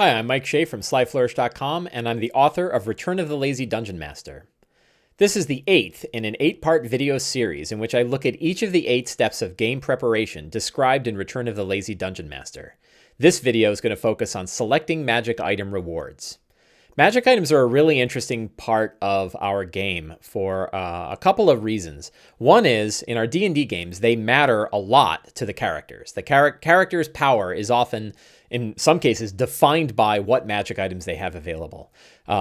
Hi, I'm Mike Shea from Flourish.com, and I'm the author of Return of the Lazy Dungeon Master. This is the 8th in an 8-part video series in which I look at each of the 8 steps of game preparation described in Return of the Lazy Dungeon Master. This video is going to focus on selecting magic item rewards. Magic items are a really interesting part of our game for a couple of reasons. One is, in our D&D games, they matter a lot to the characters. The character's power is often, in some cases, defined by what magic items they have available.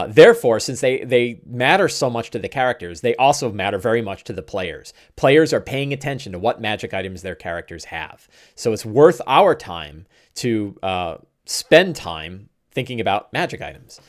Therefore, since they matter so much to the characters, they also matter very much to the players. Players are paying attention to what magic items their characters have. So it's worth our time to spend time thinking about magic items.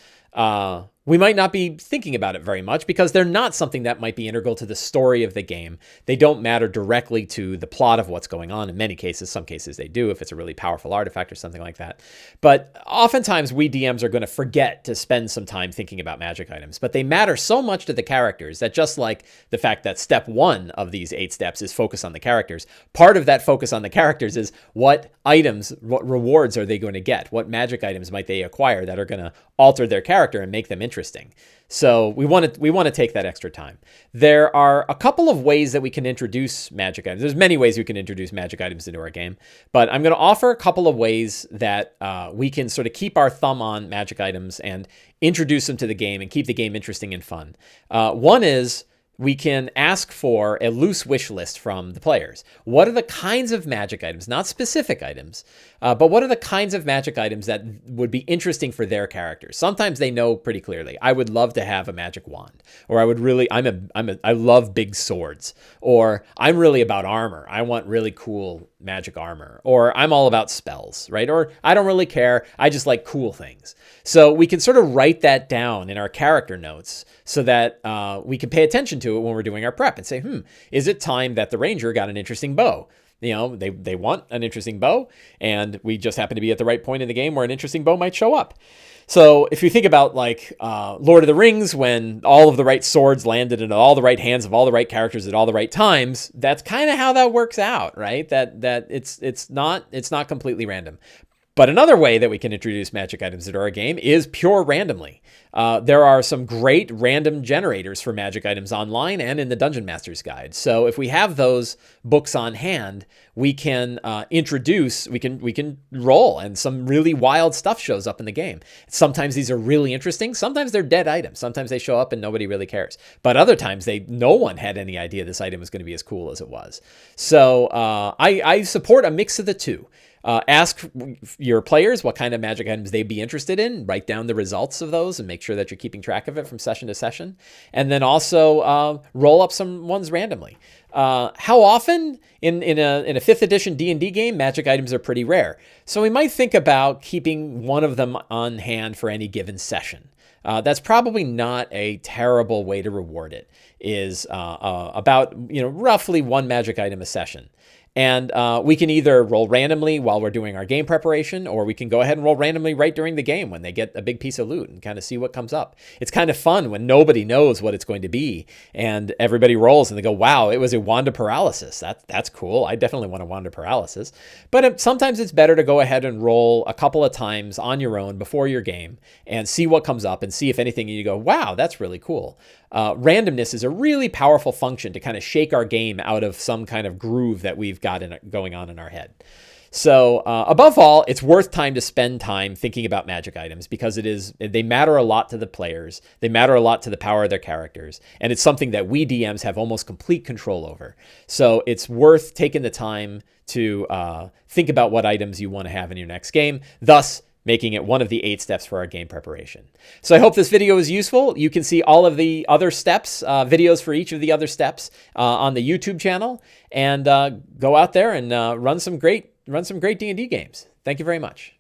We might not be thinking about it very much because they're not something that might be integral to the story of the game. They don't matter directly to the plot of what's going on. In many cases, some cases they do if it's a really powerful artifact or something like that. But oftentimes we DMs are going to forget to spend some time thinking about magic items. But they matter so much to the characters that, just like the fact that step 1 of these 8 steps is focus on the characters, part of that focus on the characters is what items, what rewards are they going to get? What magic items might they acquire that are going to alter their character and make them interesting? So we want to take that extra time. There are a couple of ways that we can introduce magic items. There's many ways we can introduce magic items into our game, but I'm going to offer a couple of ways that we can sort of keep our thumb on magic items and introduce them to the game and keep the game interesting and fun. One is we can ask for a loose wish list from the players. What are the kinds of magic items, not specific items, but what are the kinds of magic items that would be interesting for their characters? Sometimes they know pretty clearly. I would love to have a magic wand, or I love big swords, or I'm really about armor. I want really cool magic armor, or I'm all about spells, right? Or I don't really care. I just like cool things. So we can sort of write that down in our character notes so that we can pay attention to it when we're doing our prep and say, is it time that the ranger got an interesting bow? You know, they want an interesting bow, and we just happen to be at the right point in the game where an interesting bow might show up. So if you think about like Lord of the Rings, when all of the right swords landed in all the right hands of all the right characters at all the right times, that's kind of how that works out, right? That it's not completely random. But another way that we can introduce magic items into our game is pure randomly. There are some great random generators for magic items online and in the Dungeon Master's Guide. So if we have those books on hand, we can we can roll, and some really wild stuff shows up in the game. Sometimes these are really interesting. Sometimes they're dead items. Sometimes they show up and nobody really cares. But other times no one had any idea this item was going to be as cool as it was. So I support a mix of the two. Ask your players what kind of magic items they'd be interested in. Write down the results of those and make sure that you're keeping track of it from session to session. And then also roll up some ones randomly. How often in a 5th edition D&D game, magic items are pretty rare. So we might think about keeping one of them on hand for any given session. That's probably not a terrible way to reward it. Is about roughly 1 magic item a session. And we can either roll randomly while we're doing our game preparation, or we can go ahead and roll randomly right during the game when they get a big piece of loot and kind of see what comes up. It's kind of fun when nobody knows what it's going to be and everybody rolls and they go, wow, it was a wand of paralysis. That's cool. I definitely want a wand of paralysis. But sometimes it's better to go ahead and roll a couple of times on your own before your game and see what comes up and see if anything you go, wow, that's really cool. Randomness is a really powerful function to kind of shake our game out of some kind of groove that we've got going on in our head. So above all, it's worth time to spend time thinking about magic items because they matter a lot to the players. They matter a lot to the power of their characters. And it's something that we DMs have almost complete control over. So it's worth taking the time to think about what items you want to have in your next game. Thus, making it one of the 8 steps for our game preparation. So I hope this video is useful. You can see all of the other steps, videos for each of the other steps on the YouTube channel, and go out there and run some great D&D games. Thank you very much.